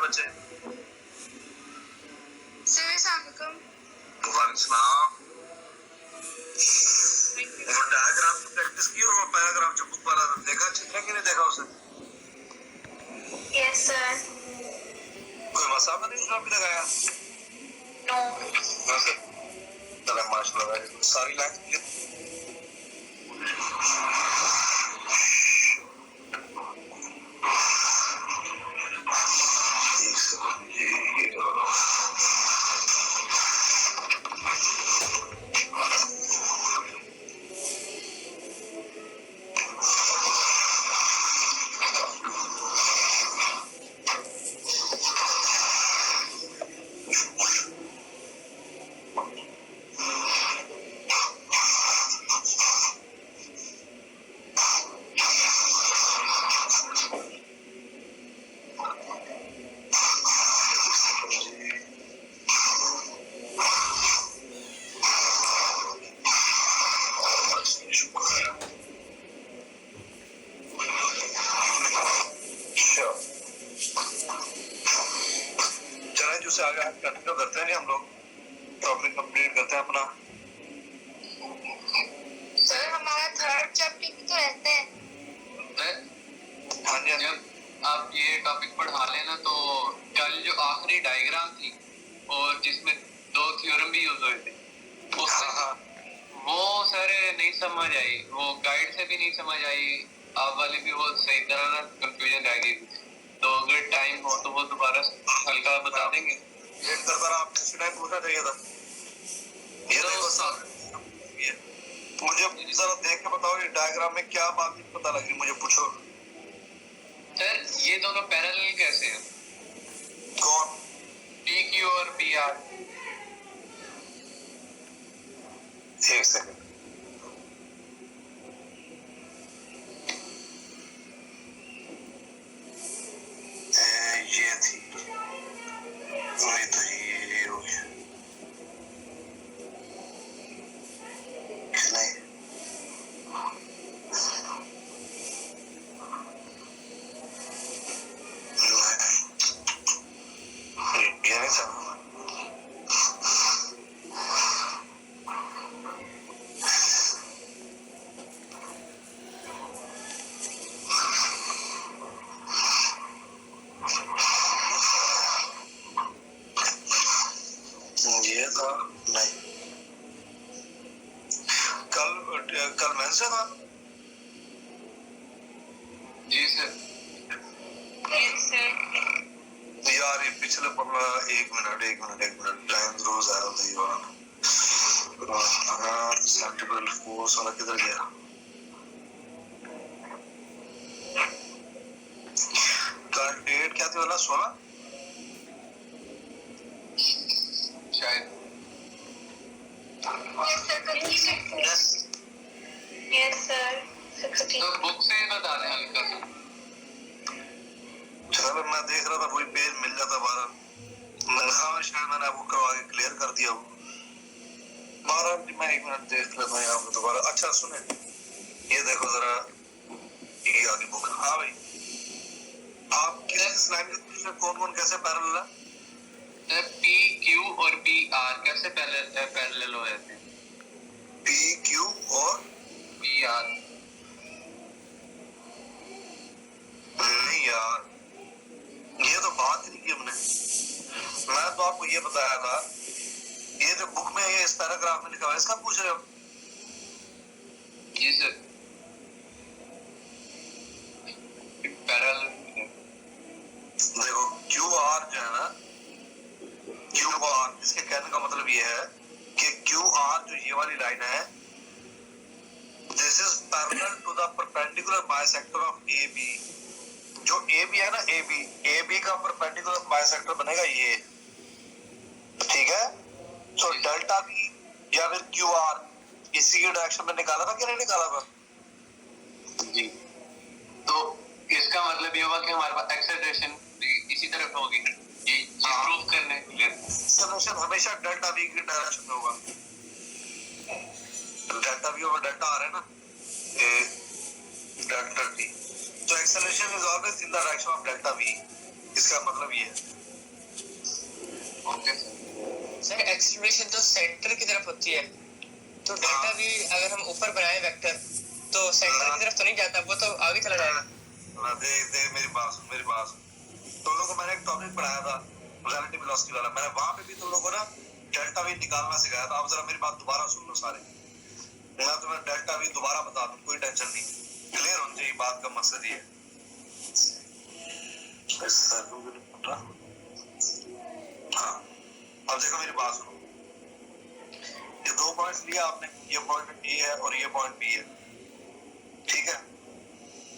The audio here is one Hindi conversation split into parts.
बच्चे? वालेकुम सलाम। और डायग्राम की प्रैक्टिस की और पैराग्राफ जो बुक वाला देखा चित्र कि नहीं देखा उसे? Yes sir. कोई मसाला नहीं उसमें भी लगाया? नो। चलो माशाल्लाह सारी लाइन से आगे कंटिन्यू करते हैं हम लोग टॉपिक कंप्लीट करते हैं अपना। सर हमारा थर्ड चैप्टर भी तो रहते हैं। हाँ जी, जब आप ये टॉपिक पढ़ा लेना तो कल जो आखिरी डायग्राम थी और जिसमें 2 थ्योरम भी यूज हुए थे वो सर नहीं समझ आई, वो गाइड से भी नहीं समझ आई, आप वाले भी वो सही तरह ना कंफ्यूजन रह गई। तो अगर टाइम हो तो वो दोबारा हल्का बता देंगे। एक बार आपने इसी टाइम पूछना चाहिए था। ये देखो साहब, मुझे जरा देख के बताओ ये डायग्राम में क्या बात पता लगी, मुझे पूछो। सर ये दोनों पैरेलल कैसे हैं? कौन? PQ और PR। एक सेकंड, ये थी वही तो ये हो गया नहीं ये नहीं था। ये था नहीं, कल मेंशन था। जी सर। Yes sir. यार ये पिछले पन्ना एक मिनट टाइम रोज आया था ये वाला सेंट्रल फोर्स वाला किधर गया? डेट क्या थी वाला 16 शायद। Yes sir. तो बुक से ही बता दें हल्का सा। चलो मैं देख रहा था वही पेज मिल जाता 12 शायद मैंने आपको करवा के क्लियर कर दिया वो 12। मैं एक मिनट देख लेता हूँ यहाँ पे दोबारा। अच्छा सुने, ये देखो जरा ये आगे बुक। हाँ भाई, आप किस लाइन के कौन कौन कैसे पैरेलल है? PQ और PR कैसे पैरेलल हो जाते हैं? PQ और PR नहीं यार, ये तो बात ही नहीं की हमने। मैं तो आपको ये बताया था, ये जो बुक में ये इस पैराग्राफ में लिखा हुआ है इसका पूछ रहे हो? जी सर। पैरेलल देखो QR जो है ना, QR इसके कहने का मतलब ये है कि QR जो ये वाली लाइन है, this is parallel to the perpendicular bisector of AB। जो AB है ना, AB का परपेंडिकुलर बाइसेक्टर बनेगा ये, ठीक है? तो डेल्टा B या फिर QR इसी के डायरेक्शन में निकाला था कि नहीं निकाला था? जी। तो इसका मतलब ये हुआ कि हमारे पास एक्सेलरेशन इसी तरफ होगी। ये प्रूव करने के लिए एक्सेलरेशन हमेशा डेल्टा V की डायरेक्शन में होगा। डेल्टा V और डेल्टा R है ना, डेल्टा T। तो acceleration is always in the direction of delta V। इसका मतलब ये है। ओके सर एक्सीलरेशन तो सेंटर की तरफ होती है, तो डेल्टा भी अगर हम ऊपर बनाए वेक्टर तो सेंटर की तरफ तो नहीं जाता, वो तो आगे चला जाएगा। देख मेरी बात सुन। तुम लोगों को मैंने एक टॉपिक पढ़ाया था रिलेटिव वेलोसिटी वाला, मैंने वहां पे भी तुम लोगों को ना डेल्टा वी निकालना सिखाया था। अब जरा मेरी बात दोबारा सुन लो सारे, मैं तुम्हें डेल्टा वी दोबारा बता दूं, कोई टेंशन नहीं, क्लियर होनी चाहिए बात का मकसद ये है। हाँ, अब देखो मेरी बात सुनो, ये दो पॉइंट्स लिया आपने, ये पॉइंट ए है और ये पॉइंट बी है, ठीक है।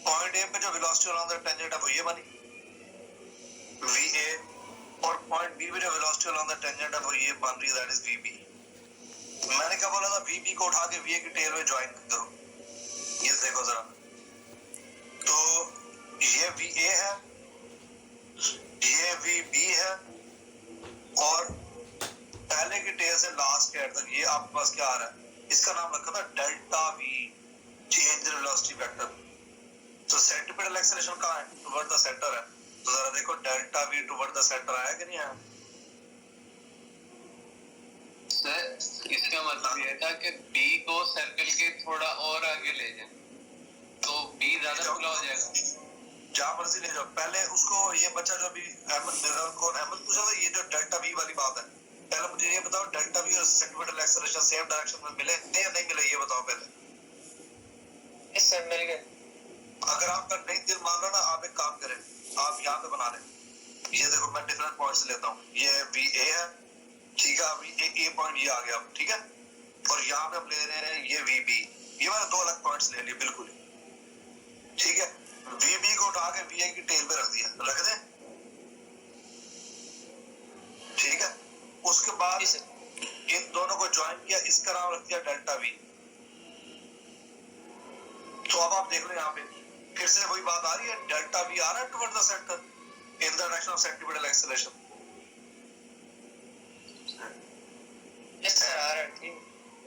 पॉइंट ए पे जो वेलोसिटी अराउंड द टेंजेंट है वो ये बनी VA, और पॉइंट बी पे जो वेलोसिटी अराउंड द टेंजेंट है वो ये बन रही है, दैट इज VB। मैंने क्या बोला था, VB को उठा के VA की टेल में ज्वाइन करो, ये देखो जरा, तो ये VA है, ये VB है, और पहले की टेल से लास्ट के एंड तक ये आपके पास क्या आ रहा है, इसका नाम रखा था delta V, change in velocity vector. तो सेंट्रीपिटल एक्सेलरेशन कहाँ है, टुवर्ड द सेंटर है, तो जरा देखो delta V toward the centre आया कि नहीं आया। सर इसका मतलब ये था कि बी को सर्कल के थोड़ा और आगे ले जाए तो बी ज्यादा खुला हो जाएगा। जहाँ मर्जी ले जाओ, पहले उसको ये बच्चा जो अभी अहमद पूछा था, ये जो डेल्टा V वाली बात है, पहले मुझे ये बताओ डेल्टा V और सेंट्रीपिटल एक्सेलरेशन सेम डायरेक्शन में मिले या नहीं मिले, ये बताओ पहले। यस सर मिल गए। अगर आपका नहीं दिल मान रहा ना, आप एक काम करें, आप यहाँ पे बना लें, ये देखो मैं डिफरेंट पॉइंट्स लेता हूँ, ये VA है, ठीक है, अभी ए पॉइंट ये आ गया, ठीक है, और यहाँ पे हम ले रहे हैं ये VB, ये मैंने दो अलग पॉइंट्स ले लिए बिल्कुल, ठीक है। VB को उठा के VA की टेल पे रख दिया, रख दे, ठीक है। उसके बाद इन दोनों को ज्वाइन किया, इसका नाम रख दिया डेल्टा V। तो अब आप देख लो यहाँ पे फिर से वही बात आ रही है, डेल्टा V आ रहा है toward the centre in the direction of centripetal acceleration. Yes sir आ रहा है, ठीक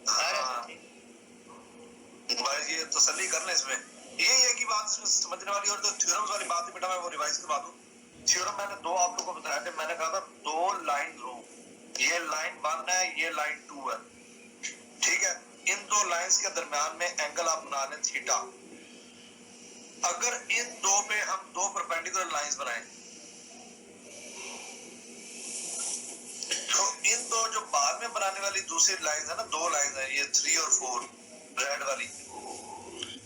आ रहा है, ठीक। भाई ये तसल्ली कर ले इसमें, ये एक ही बात इसमें समझने वाली, और जो थ्योरम्स वाली बात है बेटा मैं वो रिवाइज करवा दूं। थ्योरम मैंने दो आप लोगों को बताया थे, मैंने कहा था दो लाइन लो, ये लाइन 1 है, ये लाइन 2 है, ठीक है। इन दो लाइंस के दरमियान में एंगल आप बना लें थीटा। अगर इन दो पे हम दो परपेंडिकुलर लाइंस बनाएं, तो इन दो जो बाद में बनाने वाली दूसरी लाइंस है ना, दो लाइंस है, ये 3 और 4 रेड वाली,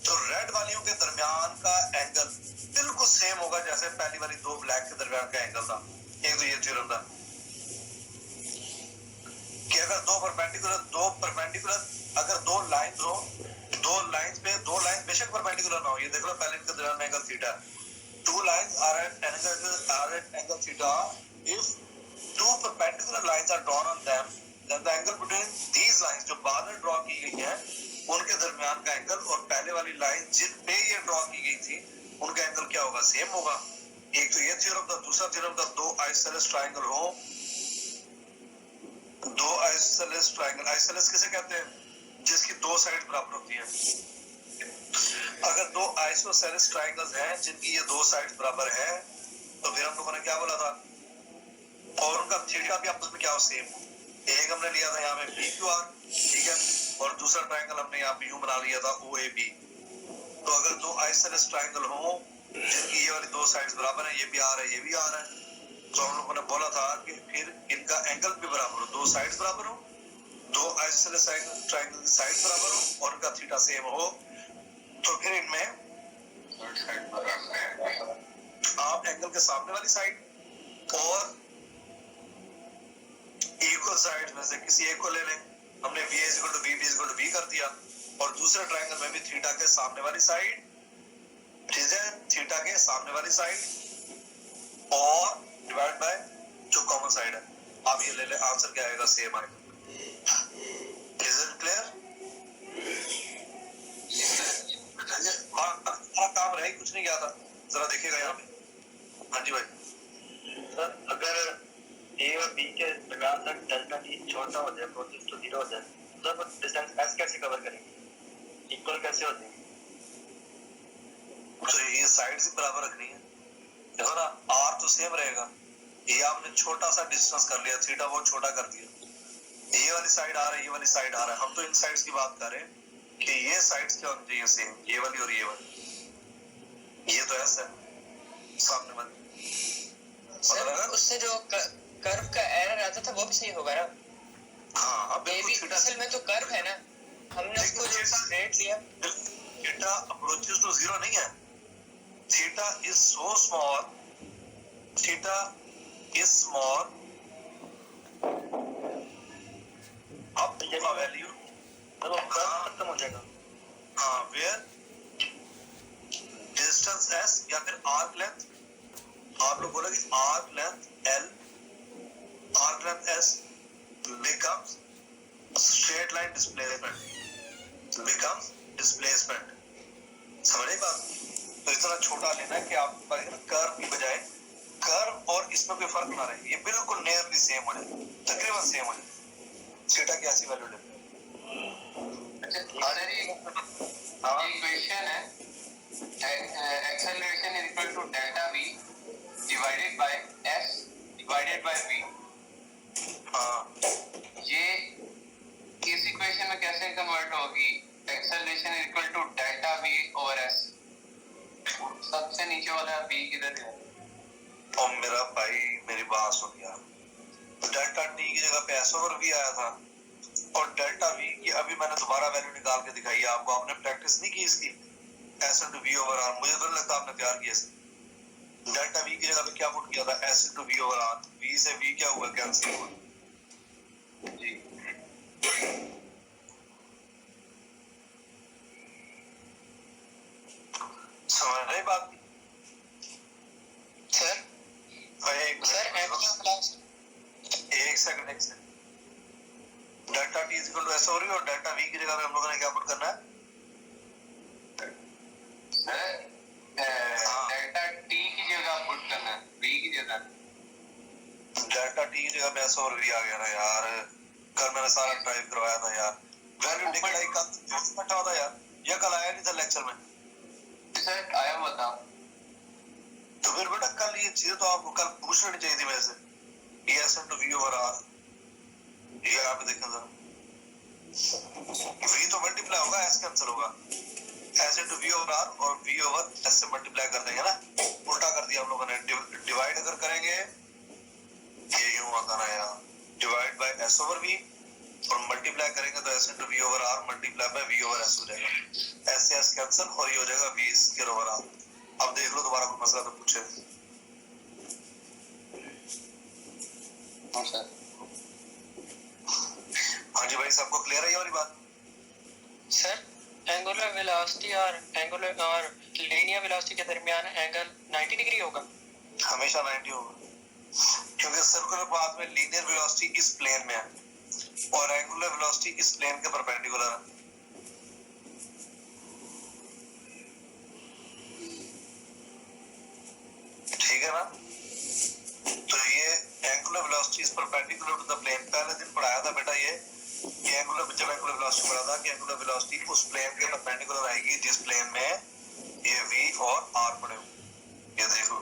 तो रेड वालियों के दरमियान का एंगल बिल्कुल सेम होगा जैसे पहली वाली दो ब्लैक के दरमियान का एंगल था। एक तो ये थ्योरम था कि अगर दो परपेंडिकुलर अगर दो लाइंस हो, दो लाइंस बेशक परपेंडिकुलर ना हो, ये देख लो पहले इनके दरमियान में angle theta, two lines are at angle theta, if two perpendicular lines are drawn on them, then the angle between these lines जो बाद में ड्रॉ की गई है उनके दरमियान का एंगल और पहले वाली लाइन जिन पे ये ड्रॉ की गई थी उनका एंगल क्या होगा, सेम होगा। एक तो ये थ्योरम था, दूसरा थ्योरम था दो आइसोसेलेस ट्रायंगल हो, दो आइसोसेलेस ट्रायंगल, आइसोसेलेस किसे कहते हैं, जिसकी दो साइड बराबर होती हैं। अगर दो आइसोसेलेस ट्रायंगल्स हैं जिनकी ये दो साइड बराबर है, तो फिर हम लोगों ने क्या बोला था, और उनका थीटा भी आपस में क्या हो, सेम। एक हमने लिया था यहाँ पे PQR, ठीक है, और दूसरा ट्रायंगल हमने यहाँ पे यूं बना लिया था OAB। तो अगर दो आइसोसेलेस ट्रायंगल हो जिनकी ये वाली दो साइड्स बराबर है, ये भी आ रहा है, ये भी आ रहा है, तो हम लोगों ने बोला था कि फिर इनका एंगल भी बराबर हो, दो साइड्स बराबर हो, दो आइसोसेलेस ट्रायंगल की साइड्स बराबर हो और उनका थीटा सेम हो, तो फिर इनमें आप एंगल के सामने वाली साइड और इक्वल साइड में से किसी एक को ले लें। हमने VA = VB = V कर दिया, और दूसरे ट्रायंगल में भी थीटा के सामने वाली साइड, ठीक है, थीटा के सामने वाली साइड और डिवाइड बाय जो कॉमन साइड है। आप ये ले ले, आंसर क्या आएगा, सेम आएगा। Is it clear? हाँ, काम रह कुछ नहीं गया था, जरा देखिएगा यहाँ पे। हाँ जी भाई सर, अगर A और B के दरमियान तक डेल्टा T छोटा हो जाए, प्रोसेस तो 0 हो जाए, तो आप डिस्टेंस S कैसे कवर करेंगे, इक्वल कैसे हो जाएंगे? तो ये साइड्स ही बराबर रखनी है, देखो ना, आर तो सेम रहेगा, ये आपने छोटा सा डिस्टेंस कर लिया, थीटा बहुत छोटा कर दिया, ये वाली साइड आ रहा है, ये वाली साइड आ रहा है, हम तो इन साइड्स की बात कर रहे हैं कि ये साइड्स क्या होनी चाहिए सेम, ये वाली और ये वाली, ये तो ऐसा है सामने वाली। सर उससे जो कर्व का एरर आता था वो भी सही होगा ना? हाँ अब ये भी असल में तो कर्व है ना, हमने उसको जो स्ट्रेट लिया। थीटा अप्रोचेस टू जीरो नहीं है, theta is so small, theta is small अब का वैल्यू तो खत्म हो जाएगा। हाँ वेयर डिस्टेंस एस या फिर आर्क लेंथ, आप लोग बोलोगे arc length L, arc length S becomes straight line displacement, becomes displacement, समझे बात? तो इतना छोटा लेना है कि आपके पास कर्व की बजाय कर्व और इसमें कोई फर्क ना रहे, ये बिल्कुल नियरली सेम हो जाए, तकरीबन सेम हो जाए, थीटा की ऐसी वैल्यू लेते हैं। अच्छा सर ये इक्वेशन है acceleration is equal to delta v divided by s divided by v, हाँ ये इस इक्वेशन में कैसे कन्वर्ट होगी? Acceleration is equal to delta v over s, सबसे नीचे वाला v किधर है? और मेरा भाई मेरी बात सुन यार, डेल्टा टी की जगह पे एस ओवर वी आया था, और डेल्टा वी की अभी मैंने दोबारा वैल्यू निकाल के दिखाई है आपको, आपने प्रैक्टिस नहीं की इसकी, s into v over r, मुझे तो नहीं लगता आपने तैयार किया इसे। डेल्टा वी की जगह पे क्या पुट किया था, s into v over r, v से वी क्या हुआ, कैंसिल हुआ जी समझ रहे बात? सर भाई एक second delta t is equal to s over v, और डेल्टा वी की जगह पे हम लोगों ने क्या पुट करना है, डेल्टा टी की जगह पुट करना है, v की जगह। डेल्टा टी की जगह पे एस ओवर वी आ गया ना यार, कल मैंने सारा ड्राइव करवाया था यार, वैल्यू निकलाई कल बैठा था यार, ये कल आया नहीं था लेक्चर में। सर आया हुआ था, तो फिर बेटा कल ये चीजें तो आपको कल पूछनी चाहिए थी वैसे, ये s into v over r, ये आप देखें जरा, वी तो मल्टीप्लाई होगा, एस कैंसिल होगा, s into v over r और वी ओवर एस से मल्टीप्लाई कर देंगे ना, उल्टा कर दिया हम लोगों ने, डिवाइड अगर करेंगे ये यूं आता ना यार, divide by s over v, और मल्टीप्लाई करेंगे तो s into v over r multiply by v over s हो जाएगा, एस से एस कैंसिल और ये हो जाएगा वी स्क्वायर ओवर आर। अब देख लो दोबारा कोई मसला तो पूछे। हाँ सर। हाँ जी भाई, सबको क्लियर है ये वाली बात? सर एंगुलर वेलोसिटी और एंगुलर और लीनियर वेलोसिटी के दरमियान एंगल 90 डिग्री होगा? हमेशा 90 होगा, क्योंकि सर्कुलर पाथ में लीनियर वेलोसिटी इस प्लेन में है और एंगुलर वेलोसिटी इस प्लेन के परपेंडिकुलर है। ठीक है ना? तो ये angular velocity is perpendicular to the plane, पहले दिन पढ़ाया था बेटा ये एंगुलर, जब एंगुलर वेलोसिटी पढ़ा था कि एंगुलर वेलोसिटी उस प्लेन के परपेंडिकुलर आएगी जिस प्लेन में ये v और r पड़े हुए, ये देखो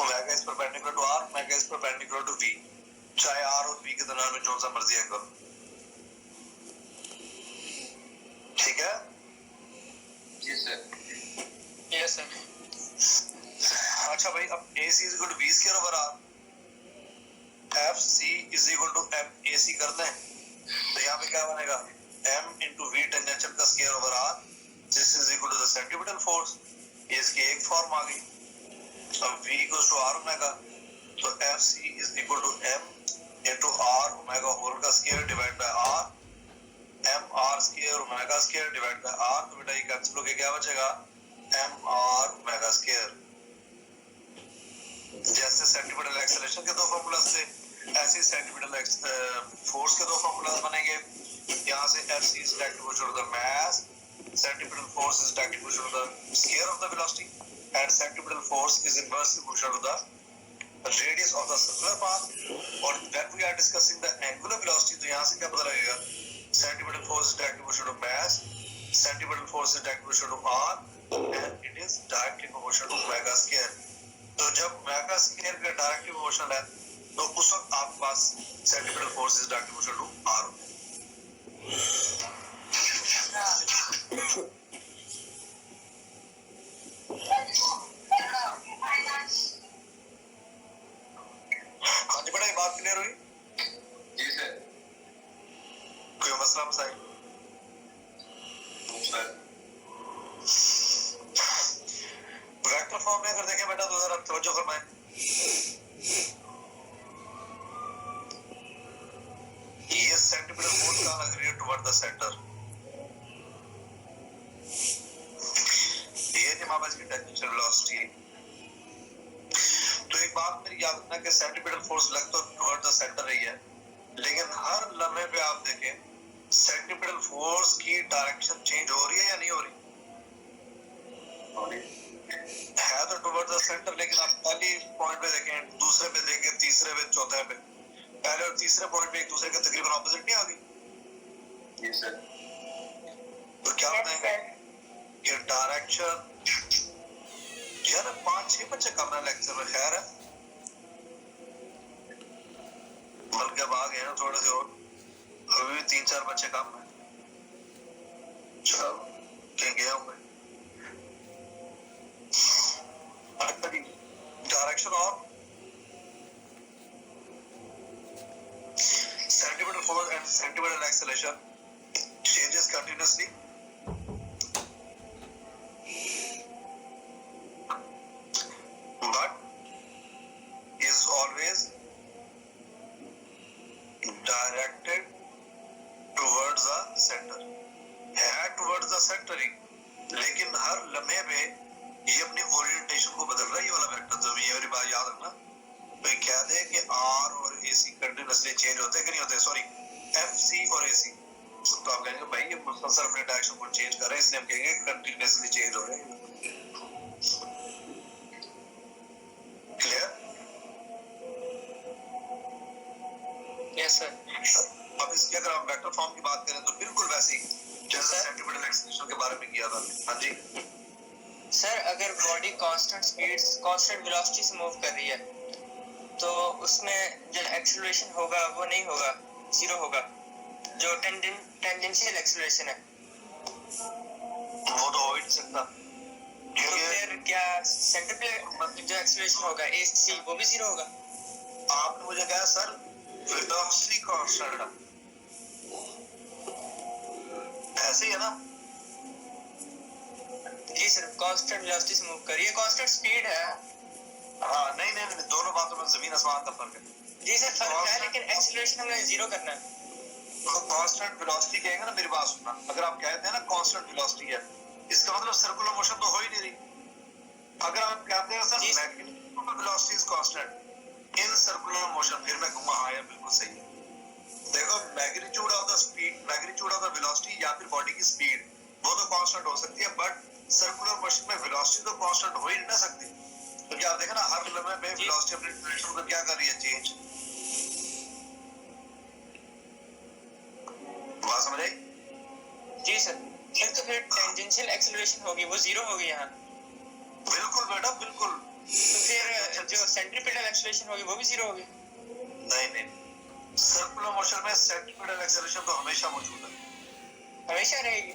omega is perpendicular to r, omega is perpendicular to v, चाहे r और v के दरमियान में जो सा मर्जी एंगल। ठीक है जी सर। Yes sir. अच्छा भाई, अब AC is equal to V square over R, FC is equal to MAC करते हैं, तो यहाँ पे क्या बनेगा, M into V टेंजेंशियल का square over R, this is equal to the centripetal force, ये इसकी एक फॉर्म आ गई। अब V equals to R omega, तो FC is equal to M into R omega whole का square divide by R, M R square omega square divide by R, तो बेटा ये कैंसिल होके क्या बचेगा, M R ओमेगा स्क्वायर। जैसे सेंटीमीटर एक्सेलरेशन के दो फॉर्मूलाज थे, ऐसे सेंटीमीटर फोर्स के दो फॉर्मूलाज बनेंगे। यहाँ से F C is direct proportional to the mass, centripetal force is direct proportional to the square of the velocity, and centripetal force is inversely proportional to the radius of the circular path. और when we are discussing the angular velocity, तो यहाँ से क्या पता लगेगा, centripetal force is direct proportional to mass, centripetal force is directly proportional to r and it is directly proportional to omega square. तो जब omega square का directly proportional है तो उस वक्त आपके पास centripetal force is directly proportional to r होता है. हाँ जी बड़ा, ये बात क्लियर हुई? जी सर. कोई मसला मसाइल? सर वेक्टर फॉर्म में अगर देखें बेटा तो जरा तवज्जो फरमाएं. ये सेंटीमीटर फोर्स का लग रही है टुवर्ड द सेंटर. ये जमाबज की टेंजेंशियल वेलोसिटी. तो एक बात मेरी याद रखना कि सेंटीमीटर फोर्स लग तो टुवर्ड द सेंटर रही है, लेकिन हर लम्हे पे आप देखें सेंटीमीटर फोर्स की डायरेक्शन चेंज हो रही है या नहीं हो रही? है तो टुवर्ड द सेंटर, लेकिन आप पहली पॉइंट पे देखें, दूसरे पे देखें, तीसरे पे, चौथे पे, पहले और तीसरे पॉइंट पे एक दूसरे के तकरीबन ऑपोजिट नहीं आ गई? जी सर. तो क्या बताएंगे कि डायरेक्शन यार 5-6 बच्चे कम है लेक्चर में, खैर है, बल्कि अब आ गए हैं थोड़े से और, अभी भी 3-4 बच्चे कम है. चलो कहीं गया हूँ मैं. डायरेक्शन और centimetre force and centimetre acceleration changes continuously. But is always directed towards the center. है towards the center ही, लेकिन हर लम्हे पे ये अपनी ओरिएंटेशन को बदल रहा है. ये वाला वेक्टर जो ये वाली बात याद रखना. तो कह दे कि R और AC कंटिन्यूअसली चेंज होते हैं कि नहीं होते? सॉरी, FC और AC. तो आप कहेंगे भाई ये मुसलसल अपने डायरेक्शन को चेंज कर रहे हैं, इसलिए हम कहेंगे कंटिन्यूअसली चेंज हो रहे हैं. क्लियर? Yes sir. अब इसकी अगर आप वेक्टर फॉर्म की बात करें तो बिल्कुल वैसे ही जैसे सेंटीमीटर एक्सेलरेशन के बारे में किया था. हाँ जी सर, अगर body constant speed, constant velocity से मूव कर रही है तो उसमें जो एक्सेलरेशन होगा वो नहीं होगा, जीरो होगा. जो टेंजेंशियल एक्सेलरेशन है वो तो हो ही नहीं सकता, तो फिर क्या सेंट्रीपिटल जो एक्सेलरेशन होगा AC वो भी जीरो होगा? आपने मुझे कहा सर वेलोसिटी कांस्टेंट है, ऐसे ही है ना? जी सर, कांस्टेंट वेलोसिटी से मूव कर रही है, कांस्टेंट स्पीड है. हाँ नहीं नहीं नहीं, दोनों बातों में जमीन आसमान का फर्क है. जी सर फर्क है, लेकिन एक्सेलरेशन हमने जीरो करना है. तो कांस्टेंट वेलोसिटी कहेंगे ना, मेरी बात सुनना, अगर आप कहते हैं ना कांस्टेंट वेलोसिटी है, इसका मतलब सर्कुलर मोशन तो हो ही नहीं रही. अगर आप कहते हैं sir magnetic velocity is constant in circular motion, फिर मैं कहूंगा हाँ यार बिल्कुल सही है. देखो magnitude of the speed, magnitude of the velocity या फिर बॉडी की स्पीड वो तो कांस्टेंट हो सकती है, बट सर्कुलर मोशन में वेलोसिटी तो कांस्टेंट हो ही नहीं सकती. तो क्या आप देखें ना हर लम्हे में वेलोसिटी अपनी डायरेक्शन को क्या कर रही है, चेंज. बात समझ आई? जी सर. सर तो फिर टेंजेंशियल एक्सेलरेशन होगी वो जीरो होगी यहाँ. बिल्कुल बेटा बिल्कुल. तो फिर जो सेंट्रीपिटल एक्सेलरेशन होगी वो भी जीरो होगी? नहीं नहीं, सर्कुलर मोशन में सेंटीमीटर एक्सेलरेशन तो हमेशा मौजूद है, हमेशा रहेगी.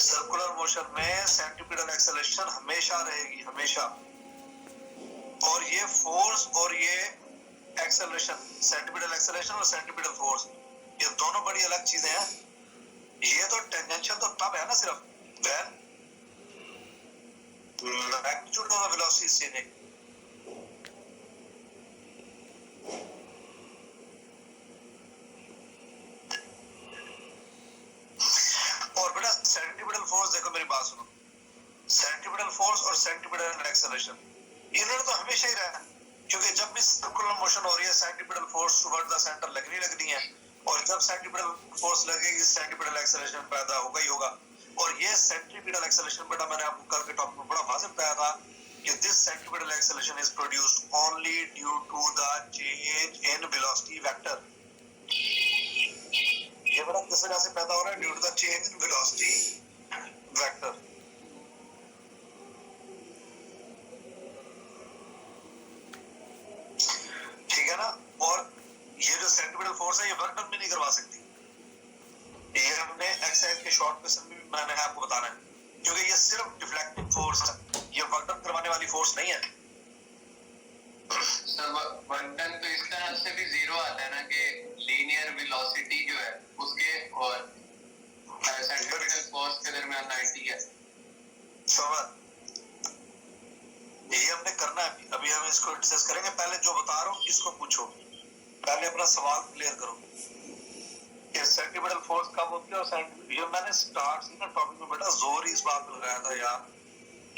सर्कुलर मोशन में सेंटीमीटर एक्सेलरेशन हमेशा रहेगी, हमेशा. और ये फोर्स और ये एक्सेलरेशन, सेंटीमीटर एक्सेलरेशन और सेंटीमीटर फोर्स, ये दोनों बड़ी अलग चीजें हैं. ये तो टेंजेंशियल तो तब है ना सिर्फ when magnitude of velocity is changing. और बेटा सेंटीमीटर फोर्स देखो, मेरी बात सुनो, सेंटीमीटर फोर्स और सेंटीमीटर एक्सेलरेशन इन्होंने तो हमेशा ही रहना, क्योंकि जब भी सर्कुलर मोशन हो रही है centimetre force toward the centre लगनी है, और जब सेंटीमीटर फोर्स लगेगी सेंटीमीटर एक्सेलरेशन पैदा होगा ही होगा. और ये सेंटीमीटर एक्सेलरेशन बेटा मैंने आपको कल के टॉपिक में बड़ा वाज़ेह बताया था कि this centimetre acceleration is produced only due to the change in velocity vector. ये बड़ा किस वजह से पैदा हो रहा है? Due to the change in velocity vector. ठीक है ना? और ये जो सेंट्रीपिटल फोर्स है ये वर्क डन भी नहीं करवा सकती। ये हमने एक्सरसाइज के शॉर्ट क्वेश्चन में भी मैंने आपको बताना है, क्योंकि ये सिर्फ डिफ्लेक्टिंग फोर्स है, ये वर्क डन करवाने वाली फोर्स नहीं है। सर वर्क डन तो इस तरह से भी जीरो आता है ना कि लीनियर वेलोसिटी जो है उसके और सेंट्रीपिटल फोर्स के दरमियान 90 है। समझ? ये हमने करना है। अभी हम इसको डिस्कस करेंगे। पहले जो बता रहा हूँ इसको पूछो, पहले अपना सवाल क्लियर करो कि सेंट्रीपिटल फोर्स कब होती है। और ये मैंने स्टार्ट से ना टॉपिक में बेटा जोर ही इस बात पे लगाया था यार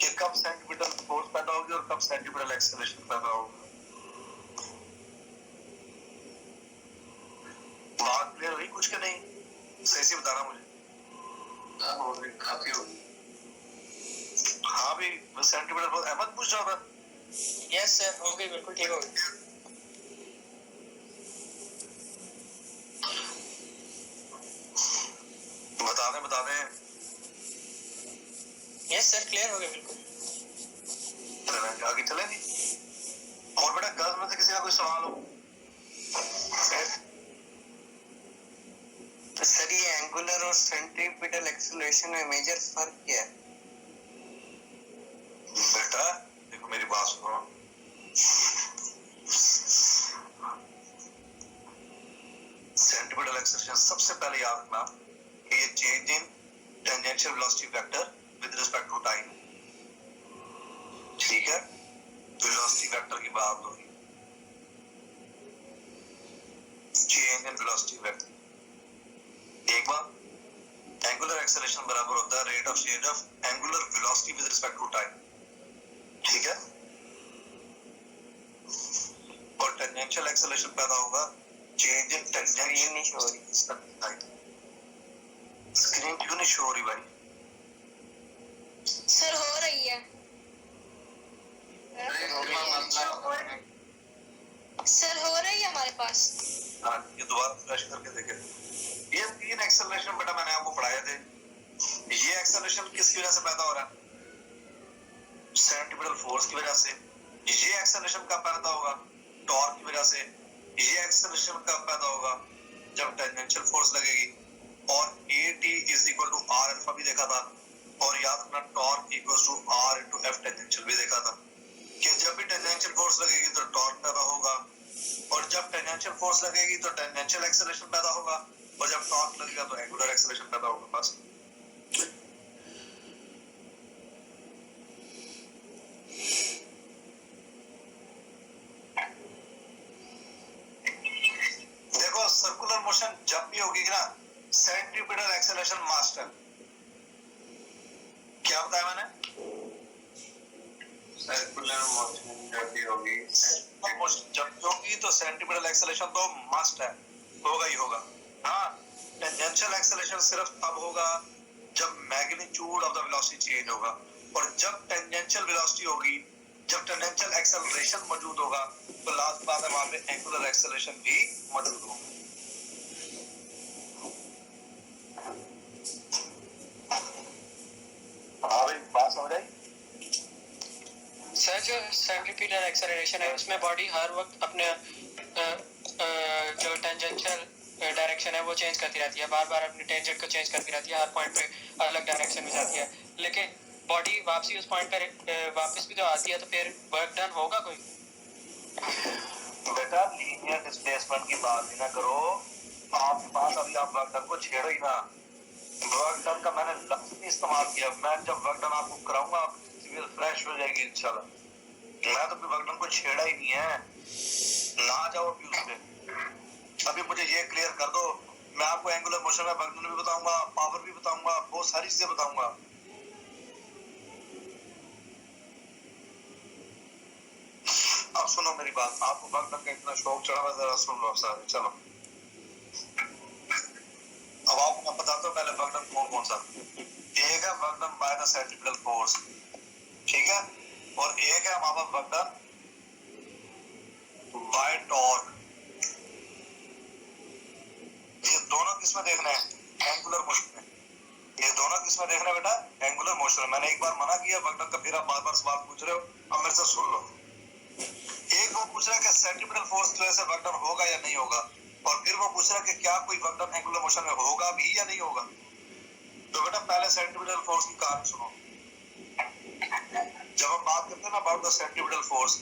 कि कब सेंट्रीपिटल फोर्स पैदा होगी और कब सेंट्रीपिटल एक्सेलरेशन पैदा होगा। बात क्लियर हुई कुछ के नहीं? सही से बताना मुझे। काफी होगी। हाँ भी सेंट्रीपिटल फोर्स अहमद पूछ रहा था। यस सर, हो गई, बिल्कुल ठीक हो गई। बता दें। यस सर, क्लियर हो गया बिल्कुल। आगे चले नहीं। और बेटा गर्ल्स में से किसी का कोई सवाल हो? सर ये एंगुलर और सेंट्रीपिटल एक्सेलरेशन में मेजर फर्क क्या है? बेटा देखो मेरी बात सुनो। सेंट्रीपिटल एक्सेलरेशन सबसे पहले याद रखना कि ये change in tangential velocity vector with respect to time. ठीक है, वेलोसिटी वेक्टर की बात होगी, चेंज इन वेलोसिटी वेक्टर। एक बार एंगुलर एक्सेलरेशन बराबर होता है rate of change of angular velocity with respect to time. ठीक है, और टेंजेंशियल एक्सेलरेशन पैदा होगा चेंज इन टेंजेंशियल नहीं शो हो रही। स्क्रीन क्यों नहीं शो हो रही भाई? सर हो रही है। सर हो रही है हमारे पास। हाँ, ये दोबारा फ्लैश करके देखे। ये तीन एक्सेलरेशन बेटा मैंने आपको पढ़ाए थे। ये एक्सेलरेशन किसकी वजह से पैदा हो रहा है? सेंट्रीपिटल फोर्स की वजह से। ये एक्सेलरेशन कब पैदा होगा? टॉर्क की वजह से। ये एक्सेलरेशन कब पैदा होगा? जब टेंजेंशियल फोर्स लगेगी। और AT is equal to R alpha भी देखा था। और याद रखना torque equal to R into F tangential भी देखा था कि जब भी टेंजेंशियल फोर्स लगेगी तो टॉर्क पैदा होगा, और जब टेंजेंशियल फोर्स लगेगी तो टेंजेंशियल एक्सेलरेशन पैदा होगा, और जब टॉर्क लगेगा तो एंगुलर एक्सेलरेशन पैदा होगा। बस देखो सर्कुलर मोशन जब भी होगी ना सेंट्रीपिटल एक्सेलरेशन मास्टर। क्या बताया मैंने? सर्कुलर मोशन जब भी होगी जब होगी तो सेंट्रीपिटल एक्सेलरेशन तो मस्ट है, होगा ही होगा। हाँ, टेंजेंशियल एक्सेलरेशन सिर्फ तब होगा जब magnitude of the velocity change होगा, और जब टेंजेंशियल वेलोसिटी होगी, जब टेंजेंशियल एक्सेलरेशन मौजूद होगा तो लास्ट बात है वहां पे एंगुलर एक्सेलरेशन भी मौजूद होगा। हाँ भाई बात समझ आई? सर जो सेंट्रीपिटल एक्सेलरेशन है उसमें बॉडी हर वक्त अपने जो टेंजेंशियल डायरेक्शन है वो चेंज करती रहती है, बार बार अपनी टेंजेंट को चेंज करती रहती है, हर पॉइंट पे अलग डायरेक्शन में जाती है, लेकिन बॉडी वापसी उस पॉइंट पर वापस भी तो आती है, तो फिर वर्क डन होगा कोई? बेटा लीनियर डिस्प्लेसमेंट की बात ही ना करो। आपके पास अभी आप वर्क डन को छेड़ो ही ना। वर्क डन का मैंने लफ्ज नहीं इस्तेमाल किया। मैं जब वर्क डन आपको कराऊंगा आप सिविल फ्रेश हो जाएगी इंशाल्लाह। मैं तो वर्क डन को छेड़ा ही नहीं है, ना जाओ अभी उस पे। अभी मुझे ये क्लियर कर दो, मैं आपको एंगुलर मोशन में वर्क डन भी बताऊंगा, पावर भी बताऊंगा, बहुत सारी चीजें बताऊंगा। अब सुनो मेरी बात, आपको वर्क डन का इतना शौक चढ़ा हुआ, जरा सुन लो सारे। चलो अब आपको मैं बताता हूँ पहले वर्क डन कौन कौन सा। एक है work done by the centripetal force, ठीक है, और एक है हमारा वर्क डन बाय टॉर्क। ये दोनों किसमें देखना है? एंगुलर मोशन में। ये दोनों किसमें देखना है बेटा? एंगुलर मोशन में। मैंने एक बार मना किया वर्कडन का, फिर आप बार बार सवाल पूछ रहे हो, अब मेरे से सुन लो। एक वो पूछ रहा है कि सेंट्रीपिटल फोर्स की वजह से वर्कडन होगा या नहीं होगा, और फिर वो पूछ रहा है कि क्या कोई वर्कडन एंगुलर मोशन में होगा भी या नहीं होगा। तो बेटा पहले सेंट्रीपिटल फोर्स की कहानी सुनो। जब हम बात करते हैं ना about the centripetal force,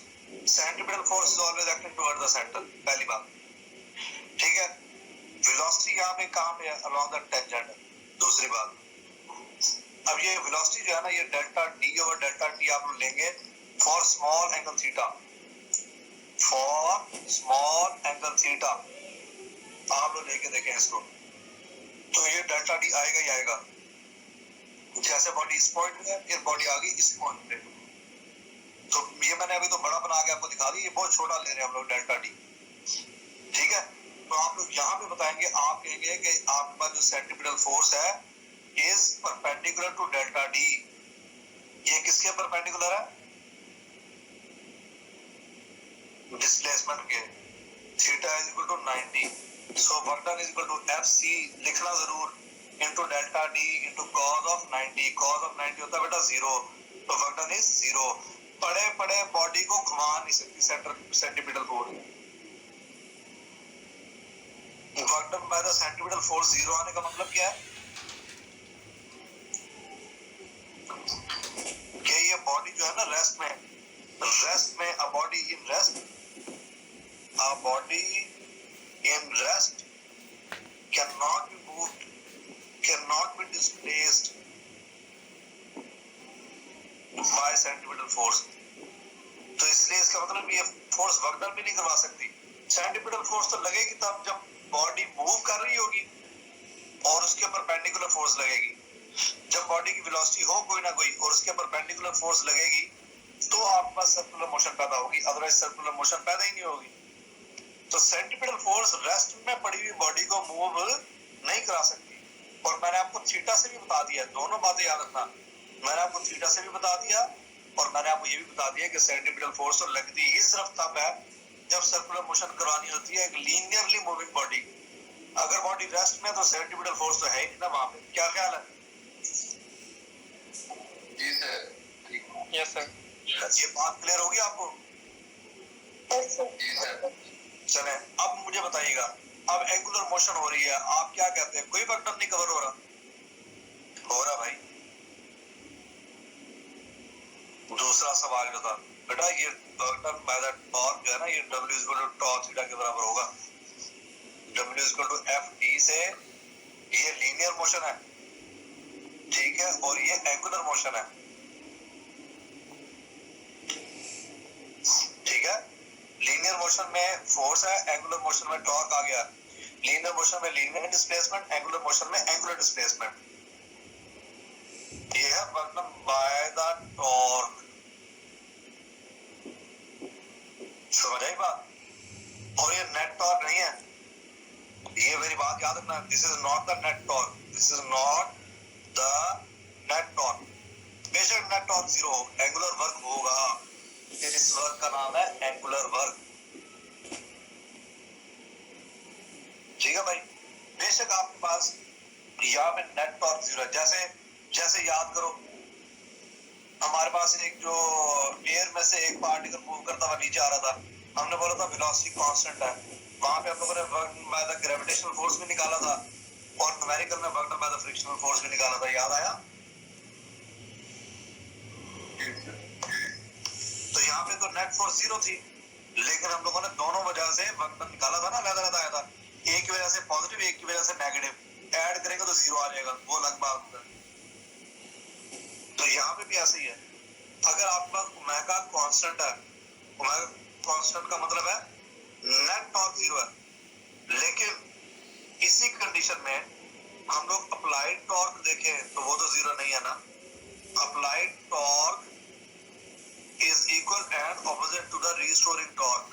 centripetal force is always acting toward the centre, पहली बात, ठीक है। वेलोसिटी यहाँ पे कहाँ पे है? Along the tangent. दूसरी बात, अब ये वेलोसिटी जो है ना, ये delta D over delta T आप लोग लेंगे for small angle theta, for small angle theta आप लोग लेके देखें इसको, तो ये डेल्टा डी आएगा ही आएगा। जैसे बॉडी इस पॉइंट पे है, फिर बॉडी आ गई इस पॉइंट पे, तो ये मैंने अभी तो बड़ा बना के आपको दिखा दी, ये बहुत छोटा ले रहे हैं हम लोग डेल्टा डी, ठीक है। तो आप लोग यहाँ पे बताएंगे, आप कहेंगे कि आपके पास जो सेंट्रीपिटल फोर्स है is perpendicular to delta d. ये किसके परपेंडिकुलर है? डिस्प्लेसमेंट के। Theta is equal to 90, so work done is equal to F C, लिखना जरूर, into delta d into cos of 90। Cos of 90 होता है बेटा 0, तो वर्क डन इज 0। पड़े पड़े बॉडी को घुमा नहीं सकती centripetal force. Work done by the centripetal force 0 आने का मतलब क्या है? कि ये बॉडी जो है ना रेस्ट में, a body in rest, a body in rest cannot be moved, cannot be displaced by centripetal force। तो इसलिए इसका मतलब ये फोर्स वर्क डन भी नहीं करवा सकती। सेंट्रीपिटल फोर्स तो लगेगी तब जब बॉडी मूव कर रही होगी और उसके परपेंडिकुलर फोर्स लगेगी। जब बॉडी की वेलोसिटी हो कोई ना कोई और उसके परपेंडिकुलर फोर्स लगेगी तो आपके पास सर्कुलर मोशन पैदा होगी, अदरवाइज सर्कुलर मोशन पैदा ही नहीं होगी। तो सेंट्रीपिटल फोर्स रेस्ट में पड़ी हुई बॉडी को मूव नहीं करा सकती। और मैंने आपको थीटा से भी बता दिया, दोनों बातें याद रखना, मैंने आपको थीटा से भी बता दिया और मैंने आपको ये भी बता दिया कि सेंट्रीपिटल फोर्स तो लगती ही सिर्फ तब है जब सर्कुलर मोशन करवानी होती है एक लीनियरली मूविंग बॉडी। अगर बॉडी रेस्ट में तो सेंट्रीपिटल फोर्स तो है ही नहीं ना वहां पे। क्या ख्याल है? जी सर। Yes sir. ये बात क्लियर होगी आपको? जी सर। चले अब मुझे बताइएगा, अब एंगुलर मोशन हो रही है, आप क्या कहते हैं? कोई वर्क डन नहीं कवर हो रहा भाई। दूसरा सवाल जो था बेटा, ये work done by the torque जो है ना, ये W is equal to torque theta के बराबर होगा। W is equal to F T से ये लीनियर मोशन है, ठीक है, और ये एंगुलर मोशन है, ठीक है। लीनियर मोशन में फोर्स है, एंगुलर मोशन में टॉर्क आ गया। लीनियर मोशन में लीनियर डिस्प्लेसमेंट, एंगुलर मोशन में एंगुलर डिस्प्लेसमेंट। ये है work done by the torque. समझ आई बात? और ये नेट टॉर्क नहीं है, ये मेरी बात याद रखना, this is not the net torque, this is not the net torque. बेशक नेट टॉर्क 0 हो, एंगुलर वर्क होगा, इस वर्क का नाम है एंगुलर वर्क, ठीक है भाई। बेशक आपके पास यहाँ पे नेट टॉर्क 0 है। जैसे याद करो, हमारे पास एक जो एयर में से एक पार्टिकल मूव करता हुआ नीचे आ रहा था, हमने बोला था वेलोसिटी कांस्टेंट है। वहां पे हम लोगों ने work by the gravitational force भी निकाला था और न्यूमेरिकल में work by the frictional force भी निकाला था, याद आया? तो यहाँ पे तो नेट फोर्स 0 थी, लेकिन हम लोगों ने दोनों वजह से वर्क डन निकाला था ना, अलग-अलग आया था। एक की वजह से पॉजिटिव, एक की वजह से नेगेटिव, ऐड करेंगे तो 0 आ जाएगा, वो अलग बात है। तो यहाँ पे भी ऐसे ही है। अगर आपके पास ओमेगा कांस्टेंट है, ओमेगा कांस्टेंट का मतलब है नेट टॉर्क 0 है, लेकिन इसी कंडीशन में हम लोग अप्लाइड टॉर्क देखें तो वो तो 0 नहीं है ना। Applied torque is equal and opposite to the restoring torque।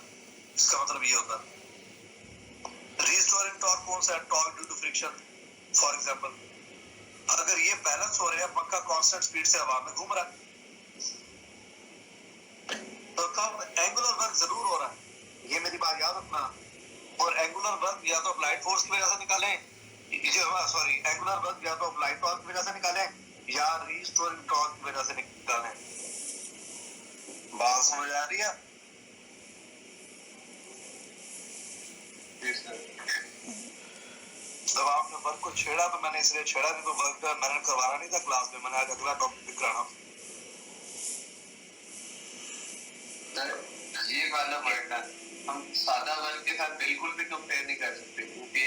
इसका मतलब ये होता है, restoring torque कौन सा है? Torque due to friction. For example, अगर ये बैलेंस हो रहे हैं, पंखा कांस्टेंट स्पीड से हवा में घूम रहा है, तो तब एंगुलर वर्क जरूर हो रहा है, ये मेरी बात याद रखना। और एंगुलर वर्क या तो अप्लाइड फोर्स की वजह से निकालें, सॉरी एंगुलर वर्क या तो अप्लाइड टॉर्क की वजह से निकालें या रीस्टोरिंग टॉर्क की वजह से निकालें। बात समझ आ रही है? जब आपने वर्क को छेड़ा तो मैंने इसलिए छेड़ा नहीं तो वर्क का मैंने करवाना नहीं था क्लास में, मैंने आज अगला टॉपिक कराना। ये वाला वर्ड हम सादा वर्क के साथ बिल्कुल भी कंपेयर नहीं कर सकते क्योंकि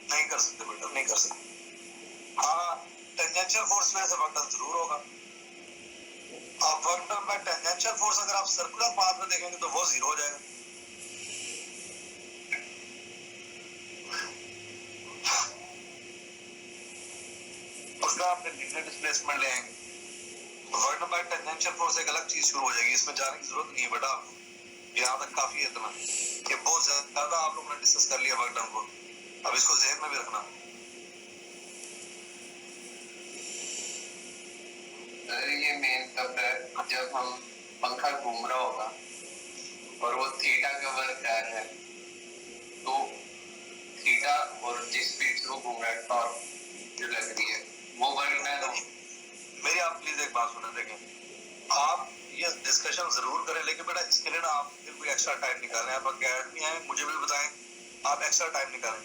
नहीं कर सकते बेटा, नहीं कर सकते। हाँ टेंजेंशियल फोर्स में से वर्क डन जरूर होगा। अब work done bye tangential force अगर आप सर्कुलर पाथ में देखेंगे तो वो जीरो हो जाएगा। उसका आपने लीनियर डिस्प्लेसमेंट ले आएंगे, work done bye tangential force एक अलग चीज शुरू हो जाएगी, इसमें जाने की जरूरत नहीं है बेटा आपको, यहाँ तक काफी है इतना कि बहुत ज्यादा आप लोगों ने डिस्कस कर लिया वर्क डन को, अब इसको ज़हन में भी रखना। ये मेन तब है जब हम पंखा घूम रहा होगा और वो थीटा का वर्क कर रहा है तो थीटा और जिस स्पीड से वो घूम रहा है टॉर्क जो लग रही है वो वर्क ना हो। मेरी आप प्लीज एक बात सुने, देखें आप ये डिस्कशन जरूर करें लेकिन बेटा इसके लिए ना आप कोई एक्स्ट्रा टाइम निकालें, आप अकेडमी आए मुझे भी बताएं, आप एक्स्ट्रा टाइम निकालें।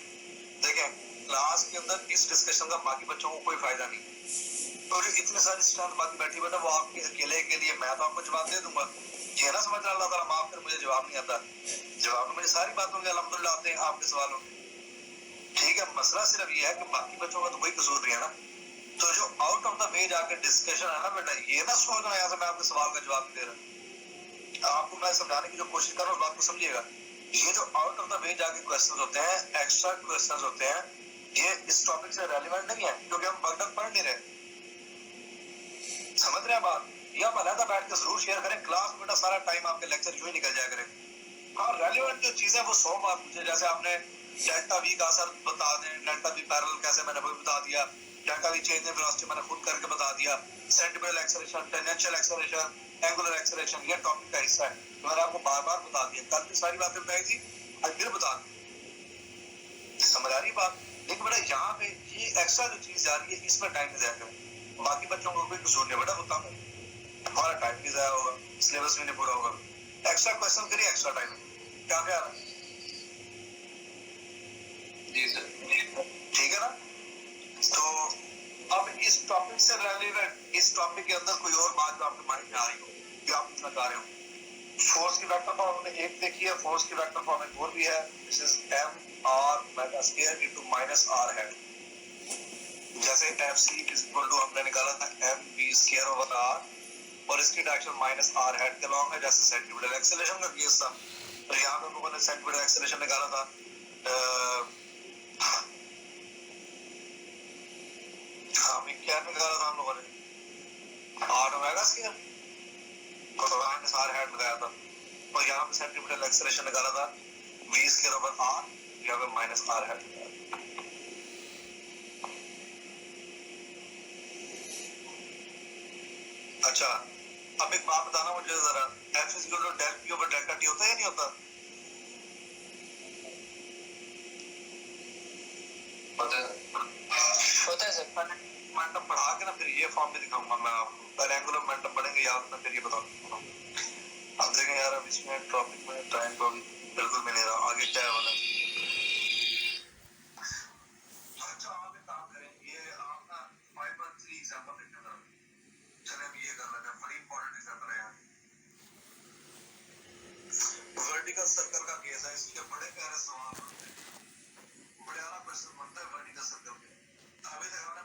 देखें क्लास के अंदर इस डिस्कशन का बाकी बच्चों को कोई फायदा नहीं, तो जो इतनी सारी स्ट्रेंथ बाकी बैठी बेटा वो आपके अकेले के लिए, मैं तो आपको जवाब दे दूंगा, ये ना समझ अल्लाह ताला माफ कर मुझे जवाब नहीं आता, जवाब मेरी सारी बातों के अल्हम्दुलिल्लाह आते हैं आपके सवालों के, ठीक है। मसला सिर्फ ये है कि बाकी बच्चों का तो कोई कसूर नहीं है ना, तो जो आउट ऑफ द वे जाके डिस्कशन है ना बेटा, ये ना सोचना यहाँ से मैं आपके सवाल का जवाब दे रहा, आपको मैं समझाने की जो कोशिश कर रहा हूँ उस बात को समझिएगा। ये जो आउट ऑफ द वे जाके क्वेश्चन होते हैं, एक्स्ट्रा क्वेश्चन होते हैं, ये इस टॉपिक से रेलिवेंट नहीं है क्योंकि हम बगडक पढ़ नहीं रहे, समझ रहे हैं बात। ये आप अलग बैठ के जरूर शेयर करें, क्लास में बेटा सारा टाइम आपके लेक्चर यूं ही निकल जाया करें। हाँ रेलिवेंट जो चीजें वो 100 बार पूछे, जैसे आपने डेल्टा वी का असर बता दें, डेल्टा वी पैरेलल कैसे मैंने वो बता दिया, delta we change in velocity मैंने खुद करके बता दिया, centimetre acceleration, tangential acceleration, angular acceleration ये टॉपिक का हिस्सा है, तो मैंने आपको बार बार बता दिया, कल भी सारी बातें बताई थी आज फिर बता दी, समझ आ रही बात। लेकिन बेटा यहाँ पे ये एक्स्ट्रा जो चीज जा रही है इसमें टाइम नहीं जाएगा, बाकी बच्चों को कोई कसूर नहीं बेटा, होता है हमारा टाइम भी जाया होगा, सिलेबस भी नहीं पूरा होगा, एक्स्ट्रा क्वेश्चन करिए एक्स्ट्रा टाइम, क्या ख्याल है? जी सर ठीक है ना। तो अब इस टॉपिक से रिलेवेंट इस टॉपिक के अंदर कोई और बात जो आपके माइंड में आ रही हो जो आप पूछना चाह रहे हो, फोर्स की वेक्टर फॉर्म हमने एक देखी है, फोर्स की वेक्टर फॉर्म एक और भी है, this is m r mega square into minus r head, जैसे fc इज इक्वल टू हमने निकाला था m v square over r और इसकी डायरेक्शन माइनस r हेड के लॉन्ग है, जैसे सेंटीमीटर एक्सेलरेशन का केस था, तो यहाँ पे लोगों ने सेंटीमीटर एक्सेलरेशन निकाला था, क्या निकाला था हम लोगों ने, r ओमेगा स्क्वायर और माइनस r हेड लगाया था, और यहाँ पे सेंटीमीटर एक्सेलरेशन निकाला था v स्क्वायर ओवर r, यहाँ पे माइनस r हेड। अच्छा अब एक बात बताना मुझे जरा, f is equal to del p over delta t होता है या नहीं होता? होता है सर। मोमेंटम पढ़ा के ना फिर ये फॉर्म भी दिखाऊंगा मैं आपको, पहले एंगुलर मोमेंटम पढ़ेंगे याद ना, फिर ये बताऊंगा। अब देखें यार अब इसमें टॉपिक में टाइम को बिल्कुल मिल नहीं रहा, आगे क्या है वाला। अच्छा आप एक काम करें, ये आप ना 5.3 एग्जांपल देखना जरा, चलिए अब ये कर लेते हैं, बड़ी इंपॉर्टेंट एग्जांपल है यार, वर्टिकल सर्कल का केस है, इसके बड़े प्यारे सवाल बनते हैं, बड़े आला क्वेश्चन बनता है वर्टिकल सर्कल के, अभी तक हमने